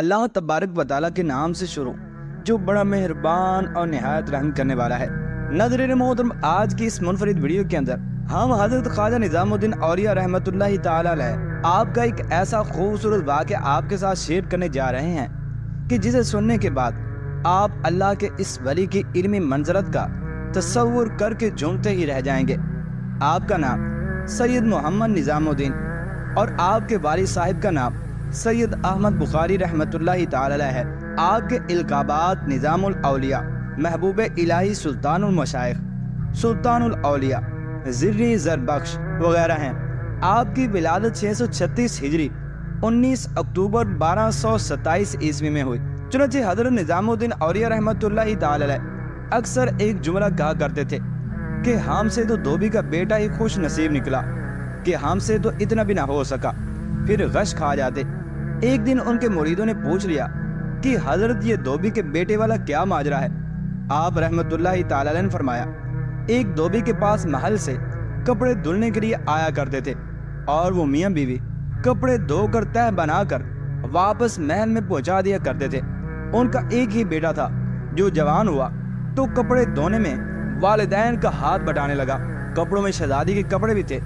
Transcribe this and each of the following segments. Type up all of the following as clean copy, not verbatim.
اللہ تبارک و تعالیٰ کے نام سے شروع جو بڑا مہربان اور نہایت رحم کرنے والا ہے۔ ناظرین محترم، آج کی اس منفرد ویڈیو کے اندر ہم حضرت خواجہ نظام الدین اولیاء رحمۃ اللہ تعالی علیہ آپ کا ایک ایسا خوبصورت واقعہ آپ کے ساتھ شیئر کرنے جا رہے ہیں کہ جسے سننے کے بعد آپ اللہ کے اس ولی کی علمی منزلت کا تصور کر کے جھومتے ہی رہ جائیں گے۔ آپ کا نام سید محمد نظام الدین اور آپ کے والد صاحب کا نام سید احمد بخاری رحمۃ اللہ تعالی علیہ ہے۔ آپ کے القابات نظام الاولیاء، محبوب الہی، سلطان المشائخ، سلطان الاولیاء، زری زربخش وغیرہ ہیں۔ آپ کی ولادت 636 ہجری 19 اکتوبر 1227 عیسوی میں ہوئی۔ چنانچہ حضرت نظام الدین اولیاء رحمۃ اللہ تعالی علیہ اکثر ایک جملہ کہا کرتے تھے کہ ہم سے تو دھوبی کا بیٹا ہی خوش نصیب نکلا کہ ہم سے تو اتنا بھی نہ ہو سکا، پھر غش کھا جاتے۔ ایک دن ان کے مریدوں نے پوچھ لیا کہ حضرت یہ دھوبی کے بیٹے والا کیا ماجرا ہے؟ آپ رحمۃ اللہ تعالی علیہ نے فرمایا، ایک دھوبی کے پاس محل سے کپڑے دھلنے کے لیے آیا کرتے تھے اور وہ میاں بیوی کپڑے دھو کر تہہ بنا کر واپس محل میں پہنچا دیا کرتے تھے۔ ان کا ایک ہی بیٹا تھا جو جوان ہوا تو کپڑے دھونے میں والدین کا ہاتھ بٹانے لگا۔ کپڑوں میں شہزادی کے کپڑے بھی تھے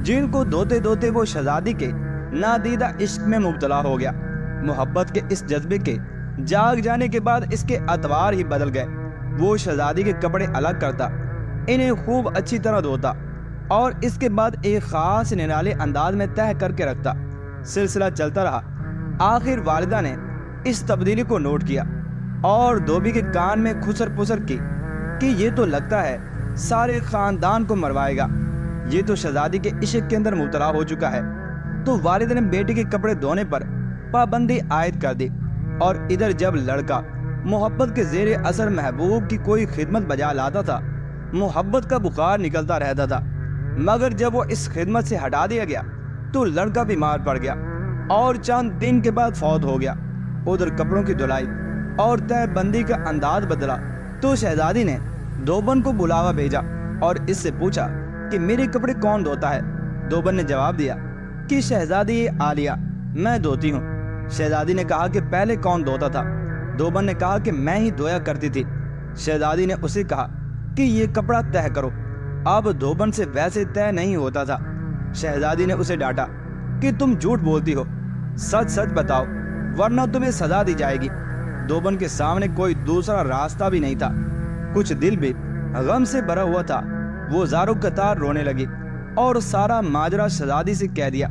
جن کو دھوتے دھوتے وہ شہزادی کے نادیدہ عشق میں مبتلا ہو گیا۔ محبت کے اس جذبے کے جاگ جانے کے بعد اس کے اطوار ہی بدل گئے۔ وہ شہزادی کے کپڑے الگ کرتا، انہیں خوب اچھی طرح دھوتا اور اس کے بعد ایک خاص نرالے انداز میں تہہ کر کے رکھتا۔ سلسلہ چلتا رہا۔ آخر والدہ نے اس تبدیلی کو نوٹ کیا اور دھوبی کے کان میں خسر پسر کی کہ یہ تو لگتا ہے سارے خاندان کو مروائے گا، یہ تو شہزادی کے عشق کے اندر مبتلا ہو چکا ہے۔ تو والد نے بیٹے کے کپڑے دھونے پر پابندی عائد کر دی، اور ادھر جب لڑکا محبت کے زیر اثر محبوب کی کوئی خدمت بجا لاتا تھا، محبت کا بخار نکلتا رہتا تھا، مگر جب وہ اس خدمت سے ہٹا دیا گیا تو لڑکا بیمار پڑ گیا اور چند دن کے بعد فوت ہو گیا۔ ادھر کپڑوں کی دھلائی اور تہ بندی کا انداز بدلا تو شہزادی نے دوبن کو بلاوا بھیجا اور اس سے پوچھا کہ میرے کپڑے کون دھوتا ہے؟ دوبن نے جواب دیا کہ شہزادی عالیہ، میں دھوتی ہوں۔ شہزادی نے کہا کہ پہلے کون دھوتا تھا؟ دوبن نے کہا کہ میں ہی دھویا کرتی تھی۔ شہزادی نے اسے کہا کہ یہ کپڑا تہہ کرو۔ اب دوبن سے ویسے تہہ نہیں ہوتا تھا۔ شہزادی نے اسے ڈانٹا کہ تم جھوٹ بولتی ہو، سچ سچ بتاؤ ورنہ تمہیں سزا دی جائے گی۔ دوبن کے سامنے کوئی دوسرا راستہ بھی نہیں تھا۔ کچھ دل بھی غم سے بھرا ہوا تھا۔ وہ زارو قطار رونے لگی اور سارا ماجرا شہزادی سے کہہ دیا۔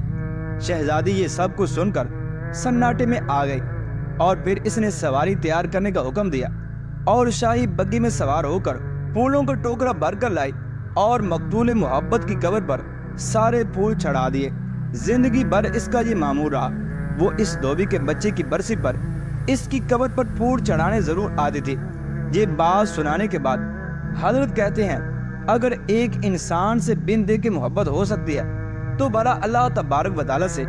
شہزادی یہ سب کچھ سن کر سناٹے میں آ گئی اور پھر اس نے سواری تیار کرنے کا حکم دیا اور شاہی بگی میں سوار ہو کر پھولوں کا ٹوکرا بھر کر لائی اور مقتول محبت کی قبر پر سارے پھول چڑھا دیے۔ زندگی بھر اس کا یہ معمول رہا۔ وہ اس دھوبی کے بچے کی برسی پر اس کی قبر پر پھول چڑھانے ضرور آتی تھی۔ یہ بات سنانے کے بعد حضرت کہتے ہیں، اگر ایک انسان سے بن دے کے محبت ہو سکتی ہے تو بھلا اللہ تبارک و تعالیٰ سے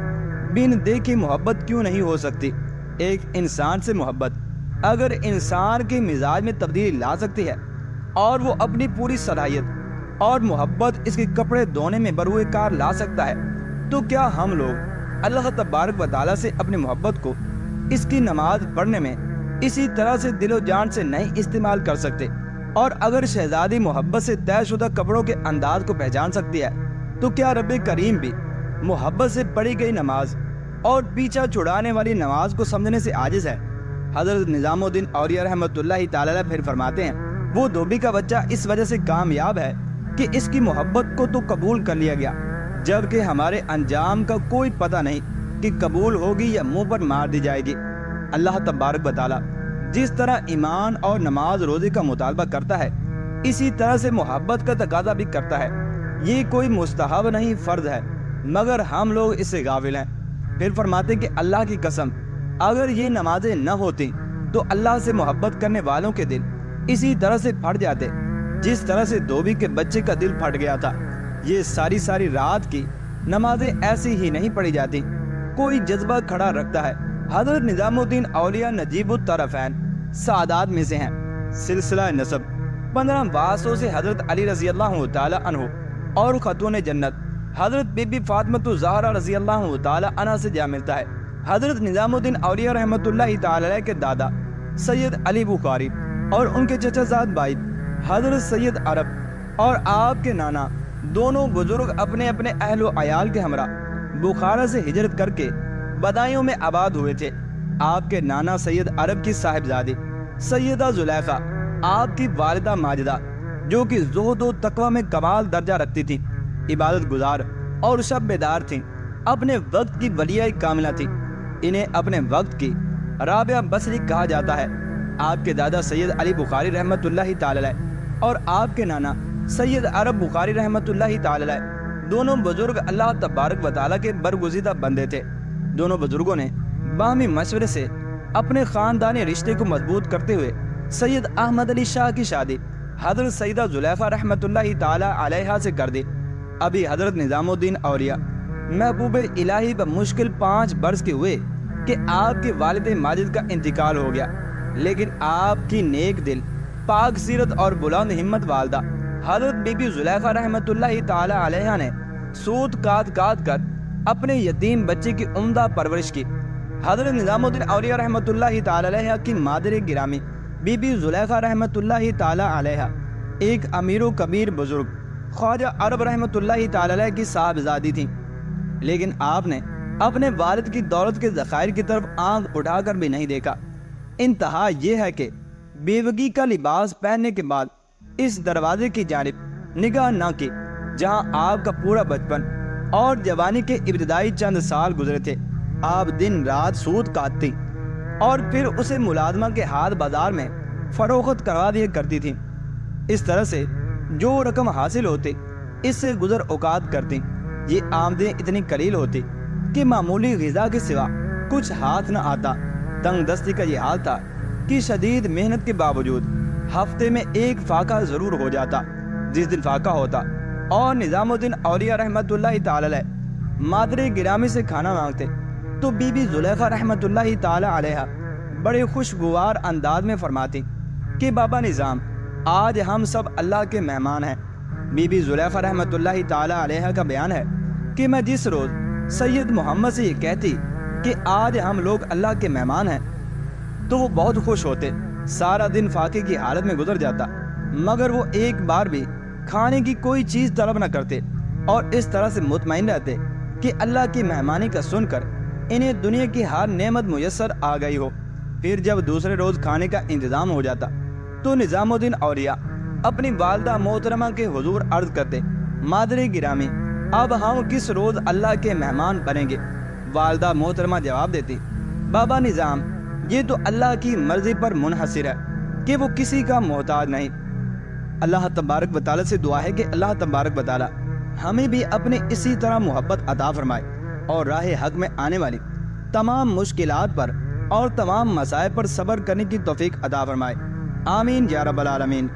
بن دے کے محبت کیوں نہیں ہو سکتی؟ ایک انسان سے محبت اگر انسان کے مزاج میں تبدیلی لا سکتی ہے اور وہ اپنی پوری صلاحیت اور محبت اس کے کپڑے دھونے میں بروئے کار لا سکتا ہے، تو کیا ہم لوگ اللہ تبارک و تعالیٰ سے اپنی محبت کو اس کی نماز پڑھنے میں اسی طرح سے دل و جان سے نہیں استعمال کر سکتے؟ اور اگر شہزادی محبت سے طے شدہ کپڑوں کے انداز کو پہچان سکتی ہے تو کیا رب کریم بھی محبت سے پڑھی گئی نماز اور پیچھا چھڑانے والی نماز کو سمجھنے سے عاجز ہے؟ حضرت نظام الدین اولیاء رحمۃ اللہ تعالی علیہ پھر فرماتے ہیں، وہ دھوبی کا بچہ اس وجہ سے کامیاب ہے کہ اس کی محبت کو تو قبول کر لیا گیا، جبکہ ہمارے انجام کا کوئی پتہ نہیں کہ قبول ہوگی یا منہ پر مار دی جائے گی۔ اللہ تبارک و تعالی جس طرح ایمان اور نماز روزے کا مطالبہ کرتا ہے، اسی طرح سے محبت کا تقاضا بھی کرتا ہے۔ یہ کوئی مستحب نہیں، فرض ہے، مگر ہم لوگ اس سے غافل ہیں۔ پھر فرماتے کہ اللہ کی قسم، اگر یہ نمازیں نہ ہوتی تو اللہ سے محبت کرنے والوں کے دل اسی طرح سے پھٹ جاتے جس طرح سے دھوبی کے بچے کا دل پھٹ گیا تھا۔ یہ ساری رات کی نمازیں ایسی ہی نہیں پڑھی جاتی، کوئی جذبہ کھڑا رکھتا ہے۔ حضرت نظام الدین اولیاء نجیب الطرفین سعادات میں سے ہیں۔ سلسلہ نسب 15 وارثوں سے حضرت علی رضی اللہ تعالی عنہ اور خاتون جنت حضرت بی بی فاطمہ الزہرا رضی اللہ تعالی عنہ سے جا ملتا ہے۔ حضرت نظام الدین اولیاء رحمۃ اللہ تعالی علیہ کے دادا سید علی بخاری اور ان کے چچا زاد بھائی حضرت سید عرب اور آپ کے نانا دونوں بزرگ اپنے اپنے اہل و عیال کے ہمراہ بخارا سے ہجرت کر کے بدایوں میں آباد ہوئے تھے۔ آپ کے نانا سید عرب کی صاحبزادی سیدہ زلیخا آپ کی والدہ ماجدہ جو کہ زہد و تقوی میں کمال درجہ رکھتی تھی، عبادت گزار اور شب بیدار تھیں، اپنے وقت کی ولیہ کاملہ تھی۔ انہیں اپنے وقت کی رابعہ بصری کہا جاتا ہے۔ آپ کے دادا سید علی بخاری رحمۃ اللہ تعالی علیہ اور آپ کے نانا سید عرب بخاری رحمۃ اللہ تعالی علیہ دونوں بزرگ اللہ تبارک و تعالیٰ کے برگزیدہ بندے تھے۔ دونوں بزرگوں نے باہمی مشورے سے اپنے خاندانی رشتے کو مضبوط کرتے ہوئے سید احمد علی شاہ کی شادی حضرت سیدہ زلیخا رحمۃ اللہ تعالی علیہا سے کر دی۔ ابھی حضرت نظام الدین اولیاء محبوب الہی بمشکل 5 برس کے ہوئے کہ آپ کے والد ماجد کا انتقال ہو گیا، لیکن آپ کی نیک دل پاک سیرت اور بلند ہمت والدہ حضرت بی بی زلیخا رحمۃ اللہ تعالی علیہا نے سود کاٹ کر اپنے یتیم بچے کی عمدہ پرورش کی۔ حضرت نظام الدین اولیاء رحمۃ اللہ تعالی علیہ کی مادر گرامی بی بی زلیخا رحمۃ اللہ تعالی علیہ ایک امیر و کبیر بزرگ خواجہ عرب رحمۃ اللہ تعالی علیہ کی صاحبزادی تھیں، لیکن آپ نے اپنے والد کی دولت کے ذخائر کی طرف آنکھ اٹھا کر بھی نہیں دیکھا۔ انتہا یہ ہے کہ بیوگی کا لباس پہننے کے بعد اس دروازے کی جانب نگاہ نہ کی جہاں آپ کا پورا بچپن اور جوانی کے ابتدائی چند سال گزرے تھے۔ آپ دن رات سود کاٹتی اور پھر اسے ملازمہ کے ہاتھ بازار میں فروخت کروا دیا کرتی تھی۔ اس طرح سے جو رقم حاصل ہوتی اس سے گزر اوقات کرتی۔ یہ آمدنی اتنی قلیل ہوتی کہ معمولی غذا کے سوا کچھ ہاتھ نہ آتا۔ تنگ دستی کا یہ حال تھا کہ شدید محنت کے باوجود ہفتے میں ایک فاقہ ضرور ہو جاتا۔ جس دن فاقہ ہوتا اور نظام الدین اولیاء رحمۃ اللہ تعالی علیہ مادر گرامی سے کھانا مانگتے تو بی بی زلیخا رحمۃ اللہ تعالی علیہ بڑے خوشگوار انداز میں فرماتی کہ بابا نظام، آج ہم سب اللہ کے مہمان ہیں۔ بی بی زلیخا رحمۃ اللہ تعالی علیہ کا بیان ہے کہ میں جس روز سید محمد سے یہ کہتی کہ آج ہم لوگ اللہ کے مہمان ہیں تو وہ بہت خوش ہوتے۔ سارا دن فاقے کی حالت میں گزر جاتا مگر وہ ایک بار بھی کھانے کی کوئی چیز طلب نہ کرتے اور اس طرح سے مطمئن رہتے کہ اللہ کی مہمانی کا سن کر انہیں دنیا کی ہر نعمت میسر آ گئی ہو۔ پھر جب دوسرے روز کھانے کا انتظام ہو جاتا تو نظام الدین اولیاء اپنی والدہ محترمہ کے حضور عرض کرتے، مادر گرامی، اب ہم کس روز اللہ کے مہمان بنیں گے؟ والدہ محترمہ جواب دیتی، بابا نظام، یہ تو اللہ کی مرضی پر منحصر ہے کہ وہ کسی کا محتاج نہیں۔ اللہ تبارک و تعالیٰ سے دعا ہے کہ اللہ تبارک و تعالیٰ ہمیں بھی اپنے اسی طرح محبت عطا فرمائے اور راہ حق میں آنے والی تمام مشکلات پر اور تمام مسائل پر صبر کرنے کی توفیق عطا فرمائے۔ آمین یا رب العالمین۔